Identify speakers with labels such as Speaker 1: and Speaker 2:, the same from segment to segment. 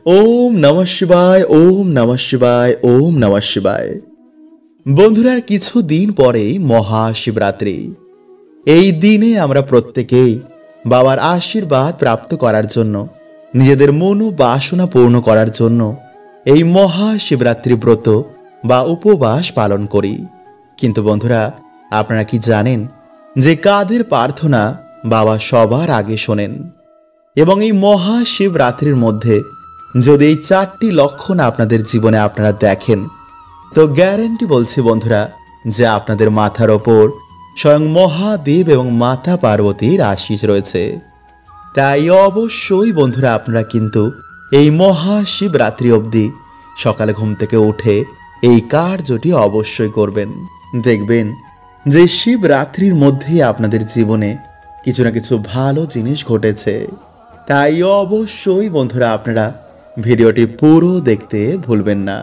Speaker 1: ओम नमः शिवाय ओम नमः शिवाय ओम नमः शिवाय। বন্ধুরা কিছু দিন পরেই মহাশিবরাত্রি। এই দিনে আমরা প্রত্যেকেই বাবার আশীর্বাদ প্রাপ্ত করার জন্য নিজেদের মনোবাসনা পূর্ণ করার জন্য এই মহাশিবরাত্রি ব্রত বা উপবাস পালন করি। কিন্তু বন্ধুরা আপনারা কি জানেন যে কাদের প্রার্থনা বাবা সবার আগে শোনেন? এবং এই মহাশিবরাত্রির মধ্যে যদি এই চারটি লক্ষণ আপনাদের জীবনে আপনারা দেখেন তো গ্যারান্টি বলছি বন্ধুরা যে আপনাদের মাথার ওপর স্বয়ং মহাদেব এবং মাতা পার্বতীর আশীষ রয়েছে। তাই অবশ্যই বন্ধুরা আপনারা কিন্তু এই মহাশিবরাত্রি অবধি সকালে ঘুম থেকে উঠে এই কার্যটি অবশ্যই করবেন। দেখবেন যে শিবরাত্রির মধ্যেই আপনাদের জীবনে কিছু না কিছু ভালো জিনিস ঘটেছে। তাই অবশ্যই বন্ধুরা আপনারা ভিডিওটি পুরো দেখতে ভুলবেন না।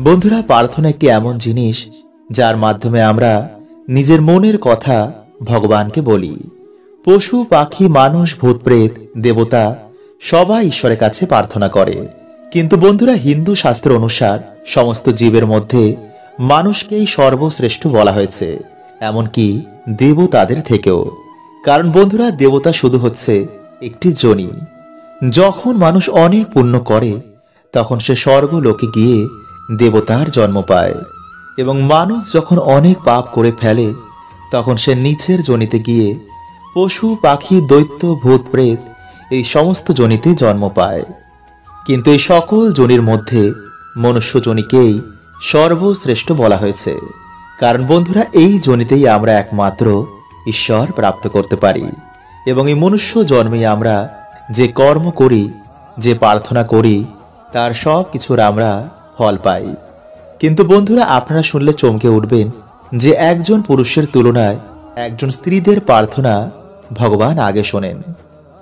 Speaker 1: বন্ধুরা প্রার্থনা একটি এমন জিনিস যার মাধ্যমে আমরা নিজের মনের কথা ভগবানকে বলি। পশু পাখি মানুষ ভূত প্রেত দেবতা সবাই ঈশ্বরের কাছে প্রার্থনা করে। কিন্তু বন্ধুরা হিন্দু শাস্ত্র অনুসার সমস্ত জীবের মধ্যে মানুষকেই সর্বশ্রেষ্ঠ বলা হয়েছে, এমনকি দেবতাদের থেকেও। কারণ বন্ধুরা দেবতা শুধু হচ্ছে একটি যোনি। যখন মানুষ অনেক পুণ্য করে তখন সে স্বর্গলোকে গিয়ে দেবতার জন্ম পায়, এবং মানুষ যখন অনেক পাপ করে ফেলে তখন সে নিচের যোনিতে গিয়ে পশু পাখি দৈত্য ভূত প্রেত এই সমস্ত যোনিতে জন্ম পায়। কিন্তু এই সকল যোনির মধ্যে মনুষ্য যোনিকেই সর্বশ্রেষ্ঠ বলা হয়েছে। কারণ বন্ধুরা এই যোনিতেই আমরা একমাত্র ঈশ্বর প্রাপ্ত করতে পারি, এবং এই মনুষ্য জন্মে আমরা যে কর্ম করি যে প্রার্থনা করি তার সব কিছুর আমরা ফল পাই। কিন্তু বন্ধুরা আপনারা শুনলে চমকে উঠবেন যে একজন পুরুষের তুলনায় একজন স্ত্রীদের প্রার্থনা ভগবান আগে শোনেন।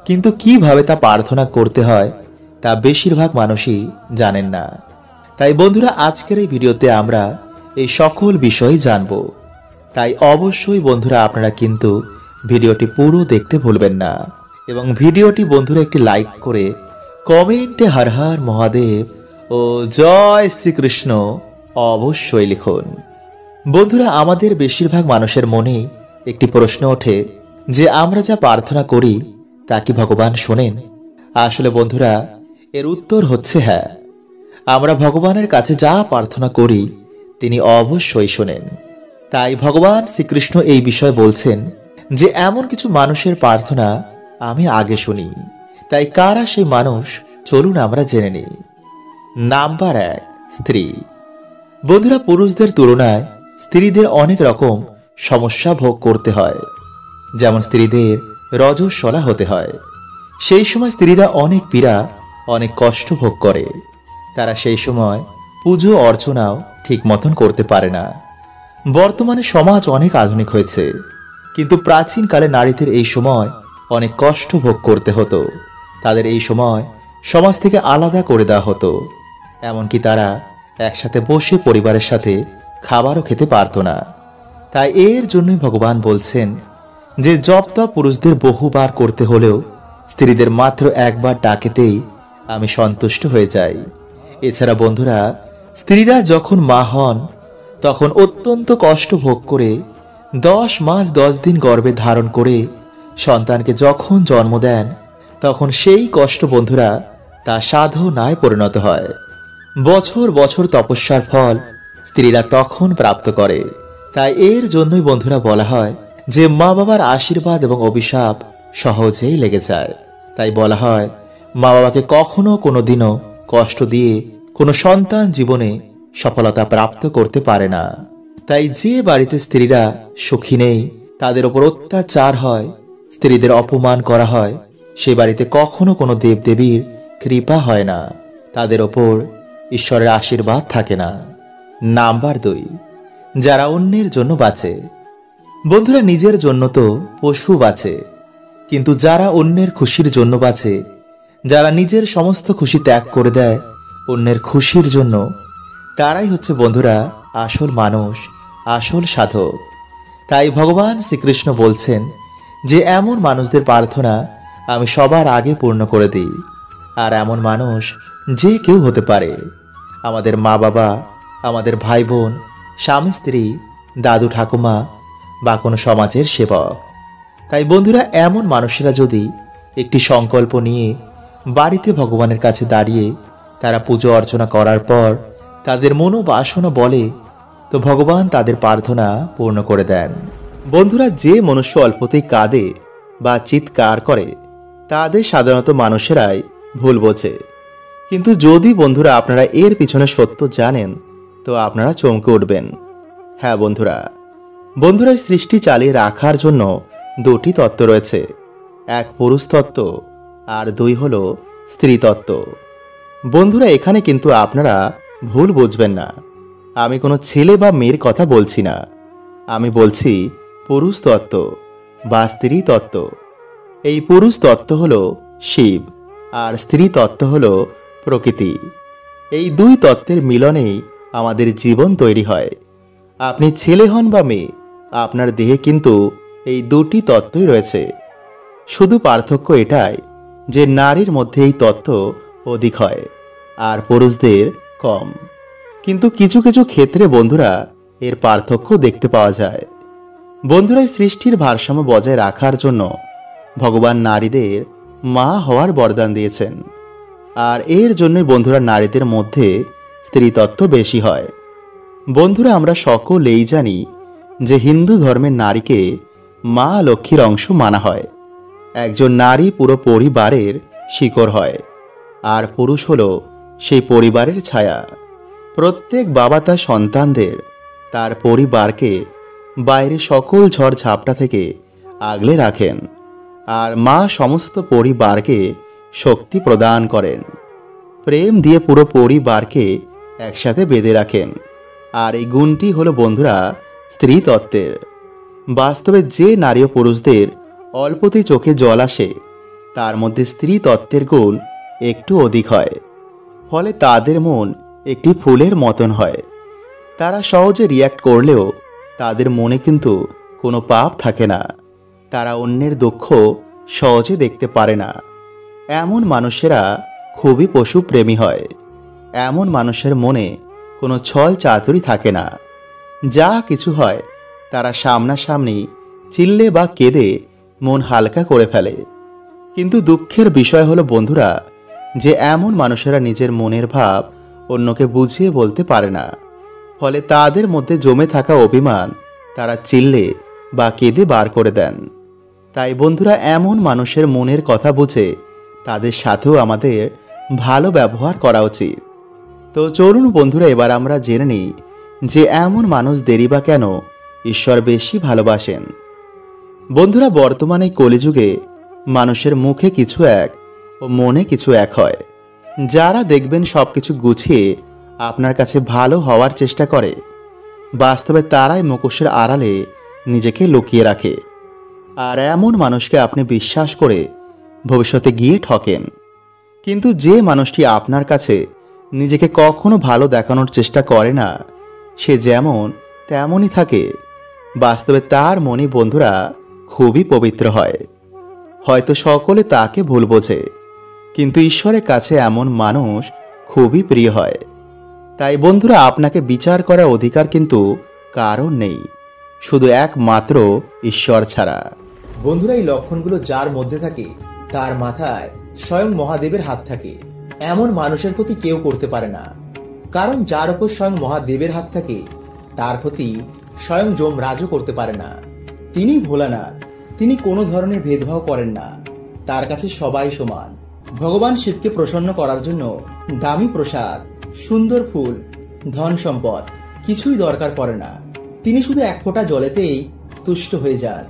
Speaker 1: কিন্তু কিভাবে তা প্রার্থনা করতে হয় তা বেশিরভাগ মানুষই জানেন না। তাই বন্ধুরা আজকের এই ভিডিওতে আমরা এই সকল বিষয় জানব। তাই অবশ্যই বন্ধুরা আপনারা কিন্তু ভিডিওটি পুরো দেখতে ভুলবেন না, এবং ভিডিওটি বন্ধুরা একটি লাইক করে কমেন্টে হর হর মহাদেব ও জয় শ্রীকৃষ্ণ অবশ্যই লিখুন। বন্ধুরা আমাদের বেশিরভাগ মানুষের মনে একটি প্রশ্ন ওঠে যে আমরা যা প্রার্থনা করি তা কি ভগবান শোনেন? আসলে বন্ধুরা এর উত্তর হচ্ছে হ্যাঁ। আমরা ভগবানের কাছে যা প্রার্থনা করি তিনি অবশ্যই শোনেন। তাই ভগবান শ্রীকৃষ্ণ এই বিষয়ে বলছেন যে এমন কিছু মানুষের প্রার্থনা আমি আগে শুনি। তাই কারা সেই মানুষ চলুন আমরা জেনে নিই। নাম্বার 1, স্ত্রী। বন্ধুরা পুরুষদের তুলনায় স্ত্রীদের অনেক রকম সমস্যা ভোগ করতে হয়। যেমন স্ত্রীদের রজস্বলা হতে হয়। সেই সময় স্ত্রীরা অনেক পীড়া অনেক কষ্ট ভোগ করে। তারা সেই সময় পুজো অর্চনাও ঠিক মতন করতে পারে না। বর্তমানে সমাজ অনেক আধুনিক হয়েছে, কিন্তু প্রাচীনকালে নারীদের এই সময় অনেক কষ্ট ভোগ করতে হতো। তাদের এই সময় সমাজ থেকে আলাদা করে দেওয়া হতো, এমনকি তারা একসাথে বসে পরিবারের সাথে খাবারও খেতে পারত না। তাই এর জন্যই ভগবান বলছেন যে জপ তপ পুরুষদের বহুবার করতে হলেও স্ত্রীদের মাত্র একবার ডাকেতেই আমি সন্তুষ্ট হয়ে যাই। এছাড়া বন্ধুরা স্ত্রীরা যখন মা হন তখন অত্যন্ত কষ্ট ভোগ করে 10 মাস 10 দিন গর্ভে ধারণ করে সন্তানকে যখন জন্ম দেন তখন সেই কষ্ট বন্ধুরা তা সাধনায় পরিণত হয়। বছর বছর তপস্যার ফল স্ত্রীরা তখন প্রাপ্ত করে। তাই এর জন্যই বন্ধুরা বলা হয় যে মা বাবার আশীর্বাদ এবং অভিশাপ সহজেই লেগে যায়। তাই বলা হয় মা বাবাকে কখনো কোনো দিনও কষ্ট দিয়ে কোনো সন্তান জীবনে সফলতা প্রাপ্ত করতে পারে না। তাই যে বাড়িতে স্ত্রীরা সুখী নেই, তাদের ওপর অত্যাচার হয়, স্ত্রীদের অপমান করা হয়, সে বাড়িতে কখনো কোনো দেবদেবীর কৃপা হয় না, তাদের ওপর ঈশ্বরের আশীর্বাদ থাকে না। নাম্বার 2, যারা অন্যের জন্য বাঁচে। বন্ধুরা নিজের জন্য তো পশু বাঁচে, কিন্তু যারা অন্যের খুশির জন্য বাঁচে, যারা নিজের সমস্ত খুশি ত্যাগ করে দেয় অন্যের খুশির জন্য, তারাই হচ্ছে বন্ধুরা আসল মানুষ, আসল সাধক। তাই ভগবান শ্রীকৃষ্ণ বলছেন যে এমন মানুষদের প্রার্থনা আমি সবার আগে পূর্ণ করে দিই। আর এমন মানুষ যে কেউ হতে পারে, আমাদের মা বাবা, আমাদের ভাই বোন, স্বামী স্ত্রী, দাদু ঠাকুমা বা কোনো সমাজের সেবক। তাই বন্ধুরা, এমন মানুষেরা যদি একটি সংকল্প নিয়ে বাড়িতে ভগবানের কাছে দাঁড়িয়ে তারা পুজো অর্চনা করার পর তাদের মনোবাসনা বলে, তো ভগবান তাদের প্রার্থনা পূর্ণ করে দেন। বন্ধুরা, যে মনুষ্য অল্পতেই কাঁদে বা চিৎকার করে তাদের সাধারণত মানুষেরাই ভুল বোঝে। কিন্তু যদি বন্ধুরা আপনারা এর পিছনে সত্য জানেন তো আপনারা চমকে উঠবেন। হ্যাঁ বন্ধুরা, এই সৃষ্টি চালিয়ে রাখার জন্য দুটি তত্ত্ব রয়েছে, এক পুরুষ তত্ত্ব আর দুই হলো স্ত্রী তত্ত্ব। বন্ধুরা, এখানে কিন্তু আপনারা ভুল বুঝবেন না, আমি কোনো ছেলে বা মেয়ের কথা বলছি না, আমি বলছি পুরুষ তত্ত্ব বা স্ত্রী তত্ত্ব। এই পুরুষ তত্ত্ব হলো শিব আর স্ত্রী তত্ত্ব হলো প্রকৃতি। এই দুই তত্ত্বের মিলনেই আমাদের জীবন তৈরি হয়। আপনি ছেলে হন বা মেয়ে, আপনার দেহে কিন্তু এই দুটি তত্ত্বই রয়েছে। শুধু পার্থক্য এটাই যে নারীর মধ্যে এই তত্ত্ব অধিক হয় আর পুরুষদের কম। কিন্তু কিছু কিছু ক্ষেত্রে বন্ধুরা এর পার্থক্য দেখতে পাওয়া যায়। বন্ধুরা, এই সৃষ্টির ভারসাম্য বজায় রাখার জন্য ভগবান নারীদের মা হওয়ার বরদান দিয়েছেন। আর এর জন্যই বন্ধুরা নারীদের মধ্যে স্ত্রীতত্ত্ব বেশি হয়। বন্ধুরা, আমরা সকলেই জানি যে হিন্দু ধর্মের নারীকে মা লক্ষ্মীর অংশ মানা হয়। একজন নারী পুরো পরিবারের শিকড় হয় আর পুরুষ হলো সেই পরিবারের ছায়া। প্রত্যেক বাবা তার সন্তানদের, তার পরিবারকে বাইরে সকল ঝড় ঝাপটা থেকে আগলে রাখেন আর মা সমস্ত পরিবারকে শক্তি প্রদান করেন, প্রেম দিয়ে পুরো পরিবারকে একসাথে বেঁধে রাখেন। আর এই গুণটি হলো বন্ধুরা স্ত্রী তত্ত্বের। বাস্তবে যে নারী ও পুরুষদের অল্পতেই চোখে জল আসে তার মধ্যে স্ত্রী তত্ত্বের গুণ একটু অধিক হয়। ফলে তাদের মন একটি ফুলের মতন হয়। তারা সহজে রিয়্যাক্ট করলেও তাদের মনে কিন্তু কোনো পাপ থাকে না। তারা অন্যের দুঃখ সহজে দেখতে পারে না। এমন মানুষেরা খুবই পশুপ্রেমী হয়। এমন মানুষের মনে কোনো ছল চাতুরি থাকে না। যা কিছু হয় তারা সামনাসামনি চিল্লে বা কেঁদে মন হালকা করে ফেলে। কিন্তু দুঃখের বিষয় হলো বন্ধুরা যে এমন মানুষেরা নিজের মনের ভাব অন্যকে বুঝিয়ে বলতে পারে না। ফলে তাদের মধ্যে জমে থাকা অভিমান তারা চিল্লে বা কেঁদে বার করে দেন। তাই বন্ধুরা, এমন মানুষের মনের কথা বুঝে তাদের সাথেও আমাদের ভালো ব্যবহার করা উচিত। তো চলুন বন্ধুরা, এবার আমরা জেনে নিই যে এমন মানুষদেরই বা কেন ঈশ্বর বেশি ভালোবাসেন। বন্ধুরা, বর্তমানে কলিযুগে মানুষের মুখে কিছু এক ও মনে কিছু এক হয়। যারা দেখবেন সবকিছু গুছিয়ে আপনার কাছে ভালো হওয়ার চেষ্টা করে, বাস্তবে তারাই মুখোশের আড়ালে নিজেকে লুকিয়ে রাখে। আর এমন মানুষকে আপনি বিশ্বাস করে ভবিষ্যতে গিয়ে ঠকেন। কিন্তু যে মানুষটি আপনার কাছে নিজেকে কখনো ভালো দেখানোর চেষ্টা করে না, সে যেমন তেমনই থাকে, বাস্তবে তার মনই বন্ধুরা খুবই পবিত্র হয়। হয়তো সকলে তাকে ভুল বোঝে, কিন্তু ঈশ্বরের কাছে এমন মানুষ খুবই প্রিয় হয়। তাই বন্ধুরা, আপনাকে বিচার করার অধিকার কিন্তু কারণ নেই, শুধু একমাত্র ঈশ্বর ছাড়া। বন্ধুরা, এই লক্ষণগুলো যার মধ্যে থাকে তার মাথায় স্বয়ং মহাদেবের হাত থাকে। এমন মানুষের ক্ষতি কেউ করতে পারে না, কারণ যার উপর স্বয়ং মহাদেবের হাত থাকে তার ক্ষতি স্বয়ং যমরাজও করতে পারে না। তিনি ভোলানাথ, তিনি কোনো ধরনের ভেদভাব করেন না, তার কাছে সবাই সমান। ভগবান শিবকে প্রসন্ন করার জন্য দামি প্রসাদ, সুন্দর ফুল, ধন সম্পদ কিছুই দরকার পড়ে না। তিনি শুধু এক ফোঁটা জলেতেই তুষ্ট হয়ে যান।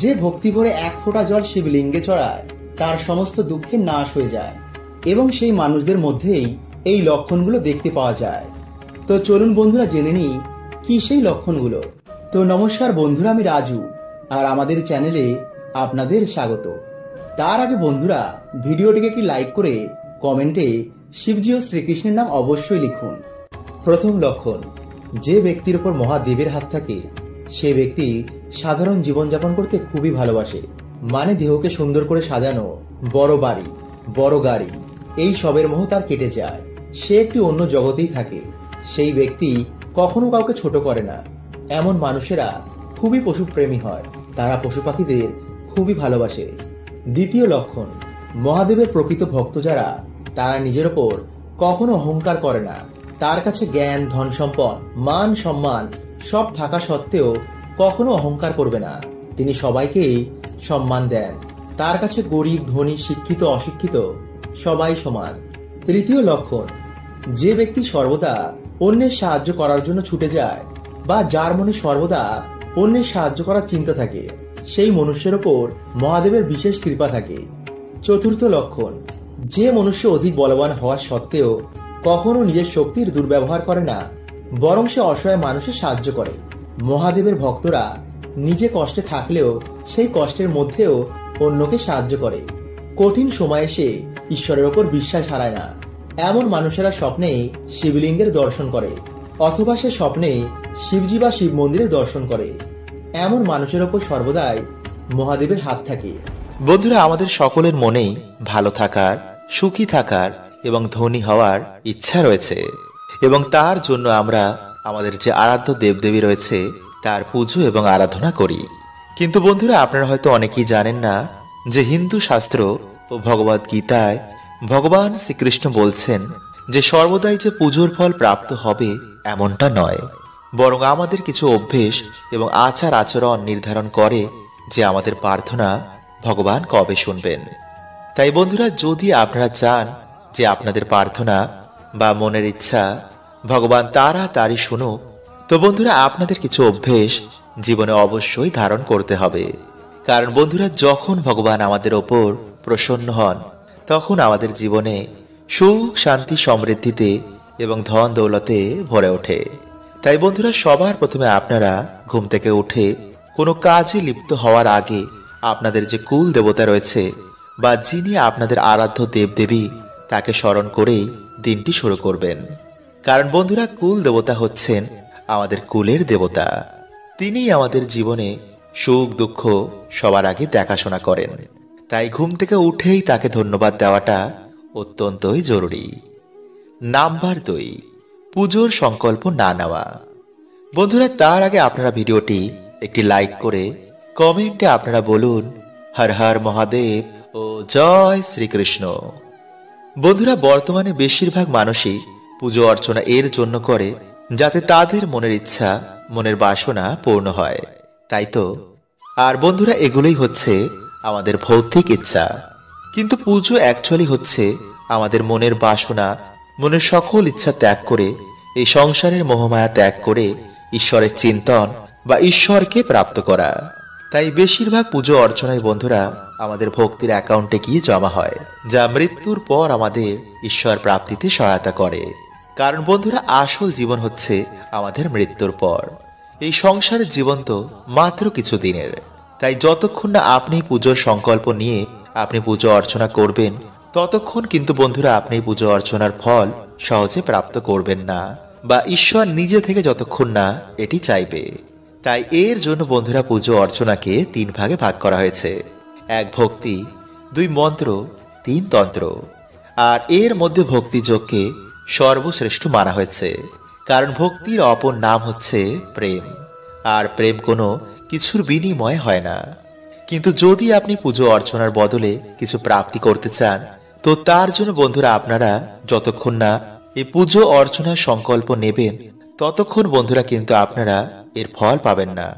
Speaker 1: যে ভক্তি ভরে এক ফোঁটা জল শিবলিঙ্গে চড়ায় তার সমস্ত দুঃখের নাশ হয়ে যায়, এবং সেই মানুষদের মধ্যেই এই লক্ষণগুলো দেখতে পাওয়া যায়। তো চলুন বন্ধুরা, জেনে নিই কি সেই লক্ষণগুলো। তো নমস্কার বন্ধুরা, আমি রাজু, আর আমাদের চ্যানেলে আপনাদের স্বাগত। তার আগে বন্ধুরা, ভিডিওটিকে একটি লাইক করে কমেন্টে শিবজি ও শ্রীকৃষ্ণের নাম অবশ্যই লিখুন। প্রথম লক্ষণ, যে ব্যক্তির উপর মহাদেবের হাত থাকে সে ব্যক্তি সাধারণ জীবনযাপন করতে খুবই ভালোবাসে। মানে দেহকে সুন্দর করে সাজানো, বড় বাড়ি, বড় গাড়ি এই সবের মোহ তার কেটে যায়, সে একটি অন্য জগতেই থাকে। সেই ব্যক্তি কখনো কাউকে ছোট করে না। এমন মানুষেরা খুবই পশুপ্রেমী হয়, তারা পশু পাখিদের খুবই ভালোবাসে। দ্বিতীয় লক্ষণ, মহাদেবের প্রকৃত ভক্ত যারা, তারা নিজের ওপর কখনো অহংকার করে না। তার কাছে জ্ঞান, ধন সম্পদ, মান সম্মান সব থাকা সত্ত্বেও কখনো অহংকার করবে না। তিনি সবাইকেই সম্মান দেন। তার কাছে গরিব, ধনী, শিক্ষিত, অশিক্ষিত সবাই সমান। তৃতীয় লক্ষণ, যে ব্যক্তি সর্বদা অন্যের সাহায্য করার জন্য ছুটে যায় বা যার মনে সর্বদা অন্যের সাহায্য করার চিন্তা থাকে, সেই মনুষ্যের ওপর মহাদেবের বিশেষ কৃপা থাকে। চতুর্থ লক্ষণ, যে মনুষ্য অধিক বলবান হওয়া সত্ত্বেও কখনো নিজের শক্তির দুর্ব্যবহার করে না, বরং সে অসহায় মানুষের সাহায্য করে। মহাদেবের ভক্তরা নিজে কষ্টে থাকলেও সেই কষ্টের মধ্যেও অন্যকে সাহায্য করে। কঠিন সময়ে সে ঈশ্বরের ওপর বিশ্বাস হারায় না। এমন মানুষেরা স্বপ্নে শিবলিঙ্গের দর্শন করে, অথবা সে স্বপ্নে শিবজি বা শিব মন্দিরের দর্শন করে। এমন মানুষের ওপর সর্বদাই মহাদেবের হাত থাকে।
Speaker 2: বন্ধুরা, আমাদের সকলের মনেই ভালো থাকার, সুখী থাকার এবং ধনী হওয়ার ইচ্ছা রয়েছে, এবং তার জন্য আমরা আমাদের যে আরাধ্য দেবদেবী রয়েছে তার পুজো এবং আরাধনা করি। কিন্তু বন্ধুরা, আপনারা হয়তো অনেকেই জানেন না যে হিন্দু শাস্ত্র ও ভগবদ গীতায় ভগবান শ্রীকৃষ্ণ বলছেন যে সর্বদাই যে পুজোর ফল প্রাপ্ত হবে এমনটা নয়, বরং আমাদের কিছু অভ্যেস এবং আচার আচরণ নির্ধারণ করে যে আমাদের প্রার্থনা ভগবান কবে শুনবেন। তাই বন্ধুরা, যদি আপনারা চান যে আপনাদের প্রার্থনা বা মনের ইচ্ছা ভগবান তাড়াতাড়ি শুনুক, তো বন্ধুরা আপনাদের কিছু অভ্যেস জীবনে অবশ্যই ধারণ করতে হবে। কারণ বন্ধুরা, যখন ভগবান আমাদের ওপর প্রসন্ন হন, তখন আমাদের জীবনে সুখ, শান্তি, সমৃদ্ধিতে এবং ধন দৌলতে ভরে ওঠে। তাই বন্ধুরা, সবার প্রথমে আপনারা ঘুম থেকে উঠে কোনো কাজে লিপ্ত হওয়ার আগে আপনাদের যে কুল দেবতা রয়েছে বা যিনি আপনাদের আরাধ্য দেবদেবী, তাকে স্মরণ করেই দিনটি শুরু করবেন। কারণ বন্ধুরা, কুল দেবতা হচ্ছেন আমাদের কুলের দেবতা। তিনি আমাদের জীবনে সুখ দুঃখ সবার আগে দেখাশোনা করেন। তাই ঘুম থেকে উঠেই তাকে ধন্যবাদ দেওয়াটা অত্যন্তই জরুরি। নাম্বার 2, পুজোর সংকল্প না নেওয়া। বন্ধুরা, তার আগে আপনারা ভিডিওটি একটি লাইক করে কমেন্টে আপনারা বলুন হর হর মহাদেব ও জয় শ্রীকৃষ্ণ। বন্ধুরা, বর্তমানে বেশিরভাগ মানুষই পুজো অর্চনা এর জন্য করে যাতে তাদের মনের ইচ্ছা, মনের বাসনা পূর্ণ হয়, তাই তো? আর বন্ধুরা, এগুলোই হচ্ছে আমাদের ভৌতিক ইচ্ছা। কিন্তু পুজো অ্যাকচুয়ালি হচ্ছে আমাদের মনের বাসনা, মনের সকল ইচ্ছা ত্যাগ করে, এই সংসারের মোহমায়া ত্যাগ করে ঈশ্বরের চিন্তন বা ঈশ্বরকে প্রাপ্ত করা। তাই বেশিরভাগ পুজো অর্চনায় বন্ধুরা আমাদের ভক্তির অ্যাকাউন্টে গিয়ে জমা হয়, যা মৃত্যুর পর আমাদের ঈশ্বর প্রাপ্তিতে সহায়তা করে। কারণ বন্ধুরা, আসল জীবন হচ্ছে আমাদের মৃত্যুর পর। এই সংসারের জীবন তো মাত্র কিছু দিনের। তাই যতক্ষণ না আপনি পুজোর সংকল্প নিয়ে আপনি পুজো অর্চনা করবেন, ততক্ষণ কিন্তু বন্ধুরা আপনি পুজো অর্চনার ফল সহজে প্রাপ্ত করবেন না, বা ঈশ্বর নিজে থেকে যতক্ষণ না এটি চাইবে। তাই এর জন্য বন্ধুরা পুজো অর্চনাকে 3 ভাগে ভাগ করা হয়েছে। 1 ভক্তি, 2 মন্ত্র, 3 তন্ত্র। আর এর মধ্যে ভক্তিযোগকে সর্বশ্রেষ্ঠ মানা হয়েছে, কারণ ভক্তির অপর নাম হচ্ছে প্রেম। আর প্রেম কোনো কিছুর বিনিময় হয় না। কিন্তু যদি আপনি পুজো অর্চনার বদলে কিছু প্রাপ্তি করতে চান, তো তার জন্য বন্ধুরা আপনারা যতক্ষণ না এই পুজো অর্চনার সংকল্প নেবেন, ততক্ষণ বন্ধুরা কিন্তু আপনারা এর ফল পাবেন না।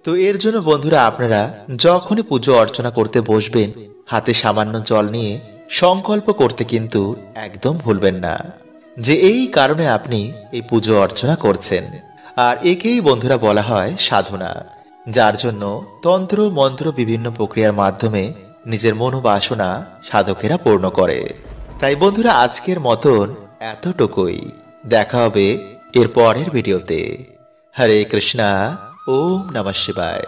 Speaker 2: তো এর জন্য বন্ধুরা আপনারা যখনই পুজো অর্চনা করতে বসবেন, হাতে সামান্য জল নিয়ে সংকল্প করতে কিন্তু একদম ভুলবেন না যে এই কারণে আপনি এই পুজো অর্চনা করছেন। আর একেই বন্ধুরা বলা হয় সাধনা, যার জন্য তন্ত্র মন্ত্র বিভিন্ন প্রক্রিয়ার মাধ্যমে নিজের মনোবাসনা সাধকেরা পূর্ণ করে। তাই বন্ধুরা আজকের মতন এতটুকুই। দেখা হবে এর পরের ভিডিওতে। হরে কৃষ্ণা, ওম নমঃ শিবায়।